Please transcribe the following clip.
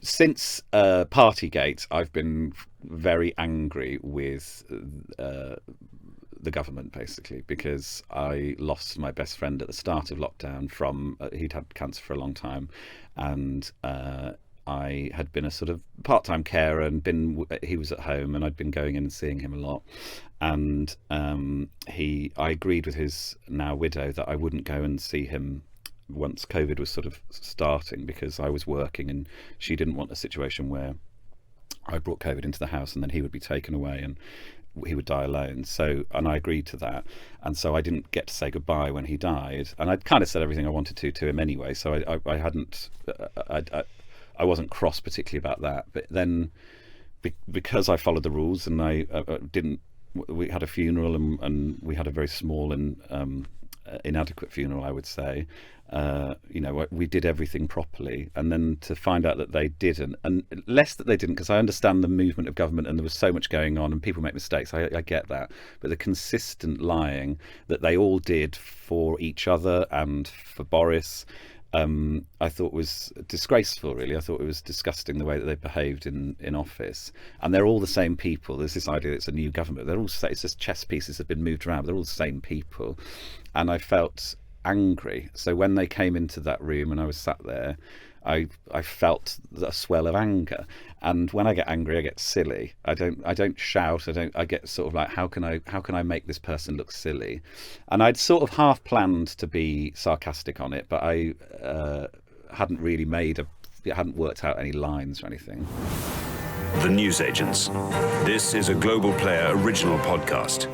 since Partygate, I've been very angry with the government, basically, because I lost my best friend at the start of lockdown from he'd had cancer for a long time, and I had been a sort of part-time carer, and he was at home, and I'd been going in and seeing him a lot, and I agreed with his now widow that I wouldn't go and see him once COVID was sort of starting, because I was working and she didn't want a situation where I brought COVID into the house and then he would be taken away and he would die alone. And I agreed to that, and so I didn't get to say goodbye when he died, and I'd kind of said everything I wanted to him anyway, so I hadn't I wasn't cross particularly about that. But then because I followed the rules and I didn't, we had a funeral, and we had a very small and inadequate funeral, I would say. We did everything properly, and then to find out that they didn't, and less that they didn't, because I understand the movement of government and there was so much going on and people make mistakes, I get that, but the consistent lying that they all did for each other and for Boris, I thought was disgraceful, really. I thought it was disgusting the way that they behaved in office. And they're all the same people. There's this idea that it's a new government. It's just chess pieces have been moved around, but they're all the same people. And I felt angry. So when they came into that room and I was sat there, I felt a swell of anger. And when I get angry, I get silly. I don't shout. I get sort of like, how can I make this person look silly? And I'd sort of half planned to be sarcastic on it, but I hadn't really hadn't worked out any lines or anything. The Newsagents. This is a Global Player original podcast.